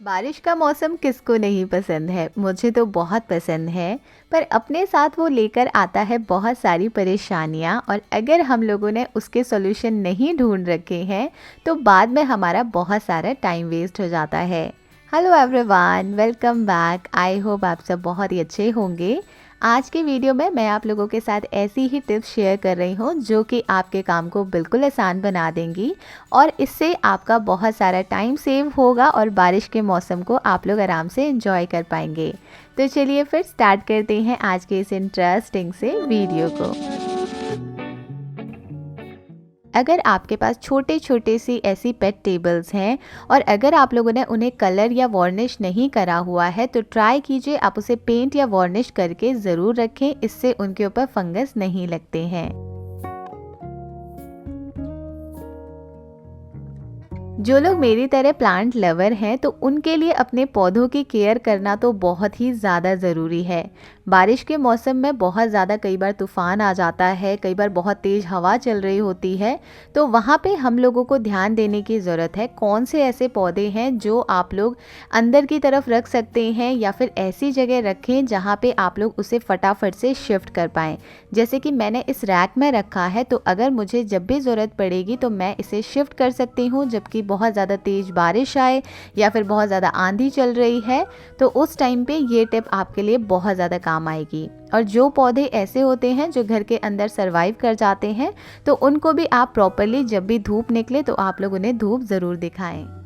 बारिश का मौसम किसको नहीं पसंद है। मुझे तो बहुत पसंद है। पर अपने साथ वो लेकर आता है बहुत सारी परेशानियां, और अगर हम लोगों ने उसके सॉल्यूशन नहीं ढूंढ रखे हैं तो बाद में हमारा बहुत सारा टाइम वेस्ट हो जाता है। Hello everyone, welcome back. I hope आप सब बहुत ही अच्छे होंगे। आज के वीडियो में मैं आप लोगों के साथ ऐसी ही टिप्स शेयर कर रही हूँ जो कि आपके काम को बिल्कुल आसान बना देंगी, और इससे आपका बहुत सारा टाइम सेव होगा और बारिश के मौसम को आप लोग आराम से एंजॉय कर पाएंगे। तो चलिए फिर स्टार्ट करते हैं आज के इस इंटरेस्टिंग से वीडियो को। अगर आपके पास छोटे छोटे सी ऐसी पेट टेबल्स हैं और अगर आप लोगों ने उन्हें कलर या वार्निश नहीं करा हुआ है तो ट्राई कीजिए आप उसे पेंट या वार्निश करके ज़रूर रखें। इससे उनके ऊपर फंगस नहीं लगते हैं। जो लोग मेरी तरह प्लांट लवर हैं तो उनके लिए अपने पौधों की केयर करना तो बहुत ही ज़्यादा ज़रूरी है। बारिश के मौसम में बहुत ज़्यादा कई बार तूफ़ान आ जाता है, कई बार बहुत तेज़ हवा चल रही होती है, तो वहाँ पे हम लोगों को ध्यान देने की ज़रूरत है कौन से ऐसे पौधे हैं जो आप लोग अंदर की तरफ रख सकते हैं या फिर ऐसी जगह रखें जहाँ पे आप लोग उसे फटाफट से शिफ्ट कर पाएँ। जैसे कि मैंने इस रैक में रखा है, तो अगर मुझे जब भी ज़रूरत पड़ेगी तो मैं इसे शिफ्ट कर सकती हूँ। जबकि बहुत ज़्यादा तेज़ बारिश आए या फिर बहुत ज़्यादा आंधी चल रही है तो उस टाइम पे ये टिप आपके लिए बहुत ज़्यादा काम आएगी। और जो पौधे ऐसे होते हैं जो घर के अंदर सरवाइव कर जाते हैं तो उनको भी आप प्रॉपरली जब भी धूप निकले तो आप लोग उन्हें धूप ज़रूर दिखाएं।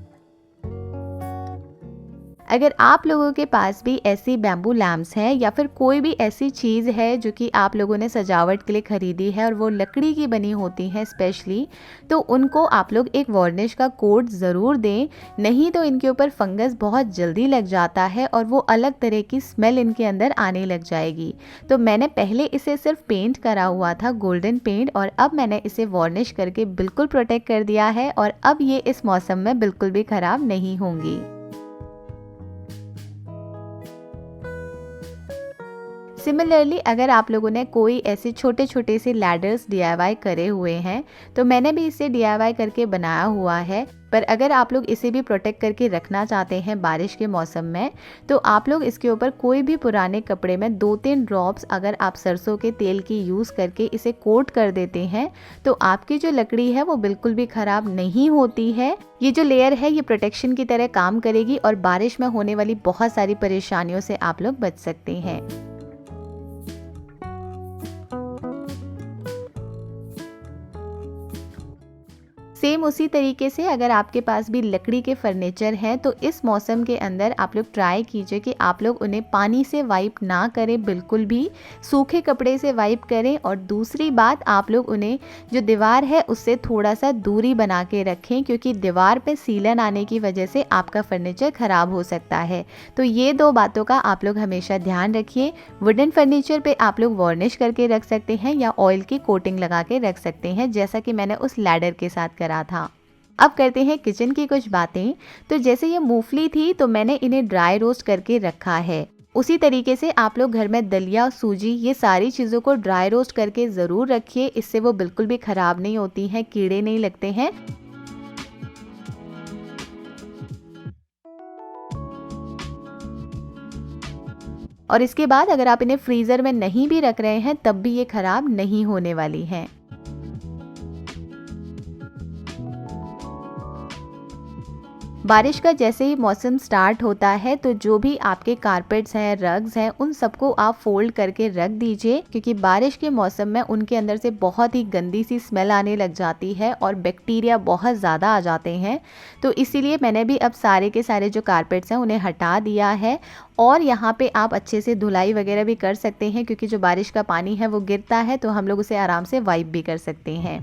अगर आप लोगों के पास भी ऐसी बैम्बू लैम्प्स हैं या फिर कोई भी ऐसी चीज़ है जो कि आप लोगों ने सजावट के लिए ख़रीदी है और वो लकड़ी की बनी होती हैं स्पेशली, तो उनको आप लोग एक वार्निश का कोट ज़रूर दें। नहीं तो इनके ऊपर फंगस बहुत जल्दी लग जाता है और वो अलग तरह की स्मेल इनके अंदर आने लग जाएगी। तो मैंने पहले इसे सिर्फ पेंट करा हुआ था, गोल्डन पेंट, और अब मैंने इसे वार्निश करके बिल्कुल प्रोटेक्ट कर दिया है और अब ये इस मौसम में बिल्कुल भी ख़राब नहीं होंगी। सिमिलरली अगर आप लोगों ने कोई ऐसे छोटे छोटे से लैडर्स डीआईवाई करे हुए हैं तो मैंने भी इसे डीआईवाई करके बनाया हुआ है। पर अगर आप लोग इसे भी प्रोटेक्ट करके रखना चाहते हैं बारिश के मौसम में तो आप लोग इसके ऊपर कोई भी पुराने कपड़े में 2-3 ड्रॉप्स अगर आप सरसों के तेल की यूज़ करके इसे कोट कर देते हैं तो आपकी जो लकड़ी है वो बिल्कुल भी ख़राब नहीं होती है। ये जो लेयर है ये प्रोटेक्शन की तरह काम करेगी और बारिश में होने वाली बहुत सारी परेशानियों से आप लोग बच सकते हैं। सेम उसी तरीके से अगर आपके पास भी लकड़ी के फर्नीचर हैं तो इस मौसम के अंदर आप लोग ट्राई कीजिए कि आप लोग उन्हें पानी से वाइप ना करें, बिल्कुल भी सूखे कपड़े से वाइप करें। और दूसरी बात, आप लोग उन्हें जो दीवार है उससे थोड़ा सा दूरी बना के रखें क्योंकि दीवार पे सीलन आने की वजह से आपका फर्नीचर ख़राब हो सकता है। तो ये 2 बातों का आप लोग हमेशा ध्यान रखिए। वुडन फर्नीचर पे आप लोग वार्निश करके रख सकते हैं या ऑयल की कोटिंग लगा के रख सकते हैं, जैसा कि मैंने उस लैडर के साथ करा था। अब करते हैं किचन की कुछ बातें। तो जैसे ये मूंगफली थी तो मैंने इन्हें ड्राई रोस्ट करके रखा है। उसी तरीके से आप लोग घर में दलिया, सूजी, ये सारी चीज़ों को ड्राई रोस्ट करके ज़रूर रखिए। इससे वो बिल्कुल भी ख़राब नहीं होती हैं, कीड़े नहीं लगते हैं। और इसके बाद अगर आप इन्हें फ्रीज़र में नहीं भी रख रहे हैं तब भी ये ख़राब नहीं होने वाली हैं। बारिश का जैसे ही मौसम स्टार्ट होता है तो जो भी आपके कारपेट्स हैं, रग्स हैं, उन सबको आप फोल्ड करके रख दीजिए क्योंकि बारिश के मौसम में उनके अंदर से बहुत ही गंदी सी स्मेल आने लग जाती है और बैक्टीरिया बहुत ज़्यादा आ जाते हैं। तो इसीलिए मैंने भी अब सारे के सारे जो कारपेट्स हैं उन्हें हटा दिया है। और यहाँ पे आप अच्छे से धुलाई वगैरह भी कर सकते हैं क्योंकि जो बारिश का पानी है वो गिरता है तो हम लोग उसे आराम से वाइप भी कर सकते हैं।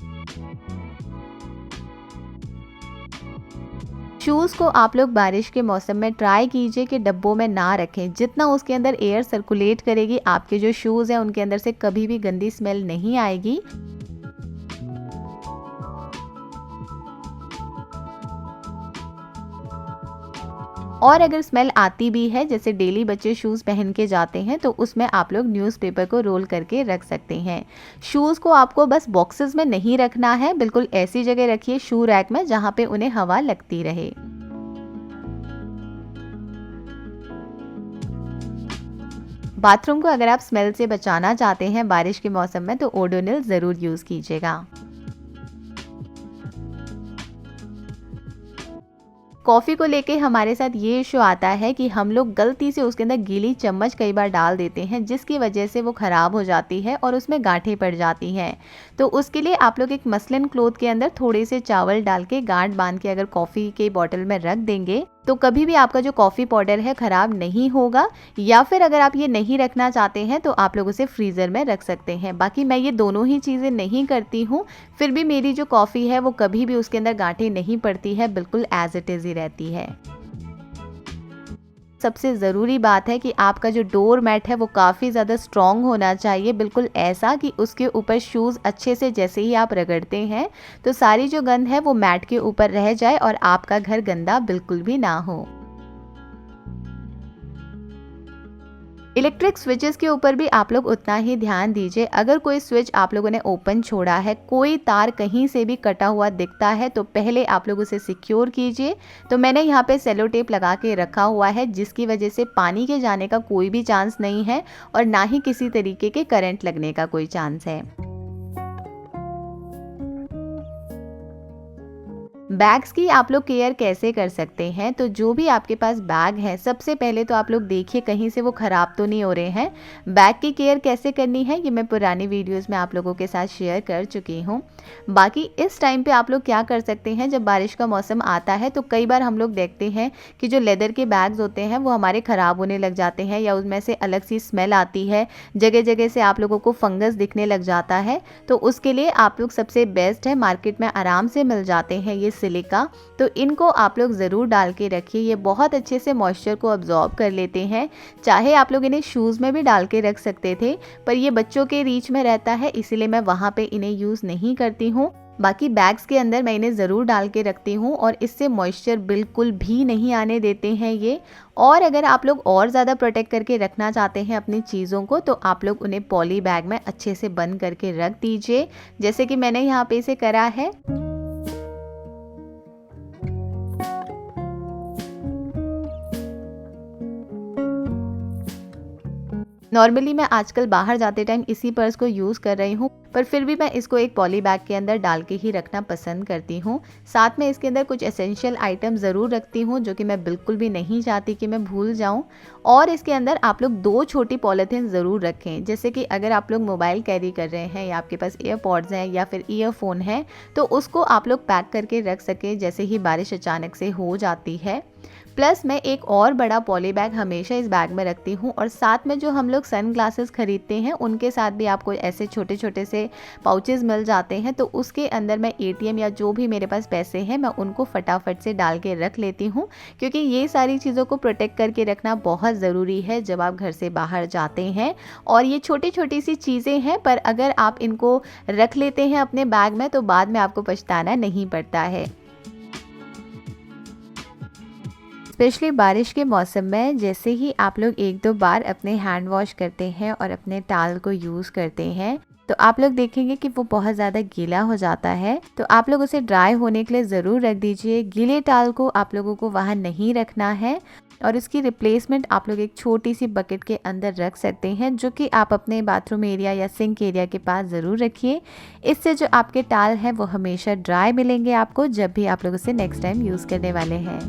शूज़ को आप लोग बारिश के मौसम में ट्राई कीजिए कि डब्बों में ना रखें। जितना उसके अंदर एयर सर्कुलेट करेगी आपके जो शूज़ हैं उनके अंदर से कभी भी गंदी स्मेल नहीं आएगी। और अगर स्मेल आती भी है, जैसे डेली बच्चे शूज़ पहन के जाते हैं, तो उसमें आप लोग न्यूज़पेपर को रोल करके रख सकते हैं। शूज़ को आपको बस बॉक्सेस में नहीं रखना है, बिल्कुल ऐसी जगह रखिए शू रैक में जहाँ पे उन्हें हवा लगती रहे। बाथरूम को अगर आप स्मेल से बचाना चाहते हैं बारिश के मौसम में, तो ओडोनिल ज़रूर यूज़ कीजिएगा। कॉफ़ी को लेके हमारे साथ ये इशू आता है कि हम लोग गलती से उसके अंदर गीली चम्मच कई बार डाल देते हैं, जिसकी वजह से वो ख़राब हो जाती है और उसमें गांठें पड़ जाती हैं। तो उसके लिए आप लोग एक मसलिन क्लॉथ के अंदर थोड़े से चावल डाल के गांठ बांध के अगर कॉफ़ी के बॉटल में रख देंगे तो कभी भी आपका जो कॉफ़ी पाउडर है ख़राब नहीं होगा। या फिर अगर आप ये नहीं रखना चाहते हैं तो आप लोग उसे फ्रीज़र में रख सकते हैं। बाकी मैं ये दोनों ही चीज़ें नहीं करती हूँ, फिर भी मेरी जो कॉफ़ी है वो कभी भी उसके अंदर गांठें नहीं पड़ती है, बिल्कुल एज इट इज़ ही रहती है। सबसे ज़रूरी बात है कि आपका जो डोर मैट है वो काफ़ी ज़्यादा स्ट्रॉन्ग होना चाहिए, बिल्कुल ऐसा कि उसके ऊपर शूज़ अच्छे से जैसे ही आप रगड़ते हैं तो सारी जो गंद है वो मैट के ऊपर रह जाए और आपका घर गंदा बिल्कुल भी ना हो। इलेक्ट्रिक स्विचेस के ऊपर भी आप लोग उतना ही ध्यान दीजिए। अगर कोई स्विच आप लोगों ने ओपन छोड़ा है, कोई तार कहीं से भी कटा हुआ दिखता है, तो पहले आप लोग उसे सिक्योर कीजिए। तो मैंने यहाँ पे सेलो टेप लगा के रखा हुआ है, जिसकी वजह से पानी के जाने का कोई भी चांस नहीं है और ना ही किसी तरीके के करंट लगने का कोई चांस है। बैग्स की आप लोग केयर कैसे कर सकते हैं? तो जो भी आपके पास बैग है, सबसे पहले तो आप लोग देखिए कहीं से वो ख़राब तो नहीं हो रहे हैं। बैग की केयर कैसे करनी है ये मैं पुरानी वीडियोस में आप लोगों के साथ शेयर कर चुकी हूँ। बाकी इस टाइम पे आप लोग क्या कर सकते हैं, जब बारिश का मौसम आता है तो कई बार हम लोग देखते हैं कि जो लेदर के बैग्स होते हैं वो हमारे ख़राब होने लग जाते हैं या उसमें से अलग सी स्मेल आती है, जगह जगह से आप लोगों को फंगस दिखने लग जाता है। तो उसके लिए आप लोग सबसे बेस्ट है, मार्केट में आराम से मिल जाते हैं ये सिलिका, तो इनको आप लोग ज़रूर डाल के रखिए। ये बहुत अच्छे से मॉइस्चर को अब्जॉर्ब कर लेते हैं। चाहे आप लोग इन्हें शूज़ में भी डाल के रख सकते थे, पर ये बच्चों के रीच में रहता है, इसीलिए मैं वहाँ पे इन्हें यूज़ नहीं करती हूँ। बाकी बैग्स के अंदर मैं इन्हें ज़रूर डाल के रखती हूँ और इससे मॉइस्चर बिल्कुल भी नहीं आने देते हैं ये। और अगर आप लोग और ज़्यादा प्रोटेक्ट करके रखना चाहते हैं अपनी चीज़ों को, तो आप लोग उन्हें पॉली बैग में अच्छे से बंद करके रख दीजिए, जैसे कि मैंने यहाँ पे इसे करा है। नॉर्मली मैं आजकल बाहर जाते टाइम इसी पर्स को यूज़ कर रही हूँ, पर फिर भी मैं इसको एक पॉली बैग के अंदर डाल के ही रखना पसंद करती हूँ। साथ में इसके अंदर कुछ एसेंशियल आइटम ज़रूर रखती हूँ, जो कि मैं बिल्कुल भी नहीं चाहती कि मैं भूल जाऊँ। और इसके अंदर आप लोग 2 छोटी पॉलीथीन ज़रूर रखें, जैसे कि अगर आप लोग मोबाइल कैरी कर रहे हैं या आपके पास ईयरपॉड्स हैं या फिर ईयरफोन है, तो उसको आप लोग पैक करके रख सकें जैसे ही बारिश अचानक से हो जाती है। प्लस मैं एक और बड़ा पॉली बैग हमेशा इस बैग में रखती हूँ और साथ में जो हम लोग सन ग्लासेस खरीदते हैं उनके साथ भी आपको ऐसे छोटे छोटे से पाउचेस मिल जाते हैं, तो उसके अंदर मैं एटीएम या जो भी मेरे पास पैसे हैं मैं उनको फटाफट से डाल के रख लेती हूँ, क्योंकि ये सारी चीज़ों को प्रोटेक्ट करके रखना बहुत ज़रूरी है जब आप घर से बाहर जाते हैं। और ये छोटी छोटी सी चीज़ें हैं, पर अगर आप इनको रख लेते हैं अपने बैग में तो बाद में आपको पछताना नहीं पड़ता है। स्पेशली बारिश के मौसम में जैसे ही आप लोग 1-2 बार अपने हैंड वॉश करते हैं और अपने टाल को यूज़ करते हैं, तो आप लोग देखेंगे कि वो बहुत ज़्यादा गीला हो जाता है। तो आप लोग उसे ड्राई होने के लिए ज़रूर रख दीजिए। गीले टाल को आप लोगों को वहाँ नहीं रखना है और इसकी रिप्लेसमेंट आप लोग एक छोटी सी बकेट के अंदर रख सकते हैं, जो कि आप अपने बाथरूम एरिया या सिंक एरिया के पास ज़रूर रखिए। इससे जो आपके टाल है वो हमेशा ड्राई मिलेंगे आपको जब भी आप लोग उसे नेक्स्ट टाइम यूज़ करने वाले हैं।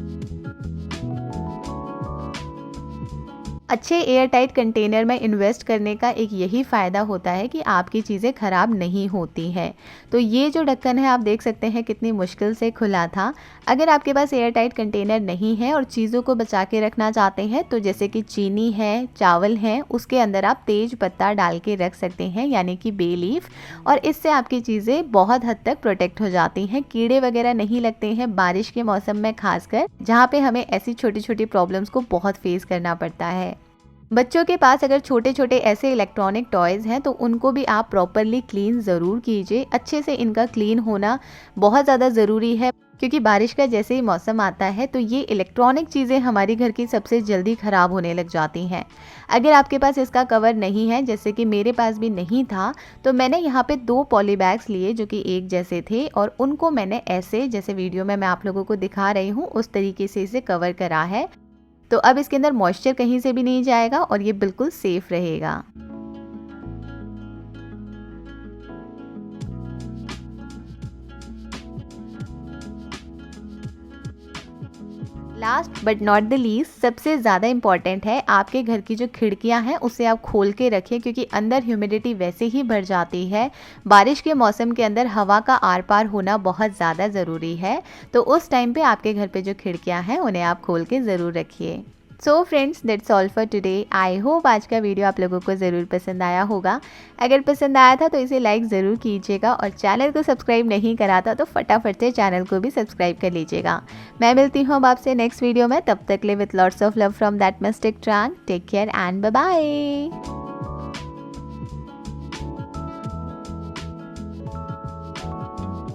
अच्छे एयर टाइट कंटेनर में इन्वेस्ट करने का एक यही फ़ायदा होता है कि आपकी चीज़ें ख़राब नहीं होती हैं। तो ये जो ढक्कन है आप देख सकते हैं कितनी मुश्किल से खुला था। अगर आपके पास एयर टाइट कंटेनर नहीं है और चीज़ों को बचा के रखना चाहते हैं, तो जैसे कि चीनी है, चावल है, उसके अंदर आप तेज पत्ता डाल के रख सकते हैं, यानी कि बे लीफ, और इससे आपकी चीज़ें बहुत हद तक प्रोटेक्ट हो जाती हैं। कीड़े वगैरह नहीं लगते हैं बारिश के मौसम में, खासकर जहाँ पे हमें ऐसी छोटी छोटी प्रॉब्लम्स को बहुत फेस करना पड़ता है। बच्चों के पास अगर छोटे छोटे ऐसे इलेक्ट्रॉनिक टॉयज़ हैं तो उनको भी आप प्रॉपरली क्लीन ज़रूर कीजिए। अच्छे से इनका क्लीन होना बहुत ज़्यादा ज़रूरी है, क्योंकि बारिश का जैसे ही मौसम आता है तो ये इलेक्ट्रॉनिक चीज़ें हमारी घर की सबसे जल्दी ख़राब होने लग जाती हैं। अगर आपके पास इसका कवर नहीं है, जैसे कि मेरे पास भी नहीं था, तो मैंने यहाँ पे 2 पॉली बैग्स लिए जो कि एक जैसे थे और उनको मैंने ऐसे, जैसे वीडियो में मैं आप लोगों को दिखा रही हूँ, उस तरीके से इसे कवर करा है, तो अब इसके अंदर मॉइस्चर कहीं से भी नहीं जाएगा और ये बिल्कुल सेफ रहेगा। Last but not the least, सबसे ज़्यादा इम्पॉर्टेंट है आपके घर की जो खिड़कियां हैं उसे आप खोल के रखें, क्योंकि अंदर ह्यूमिडिटी वैसे ही बढ़ जाती है। बारिश के मौसम के अंदर हवा का आर पार होना बहुत ज़्यादा ज़रूरी है, तो उस टाइम पे आपके घर पे जो खिड़कियां हैं उन्हें आप खोल के ज़रूर रखिए। So friends, that's all for today. I hope आज का वीडियो आप लोगों को ज़रूर पसंद आया होगा। अगर पसंद आया था तो इसे लाइक ज़रूर कीजिएगा और चैनल को सब्सक्राइब नहीं करा था तो फटाफट से चैनल को भी सब्सक्राइब कर लीजिएगा। मैं मिलती हूँ अब आपसे नेक्स्ट वीडियो में, तब तक ले with lots of love from that mystic ट्रैंक। Take care and bye bye.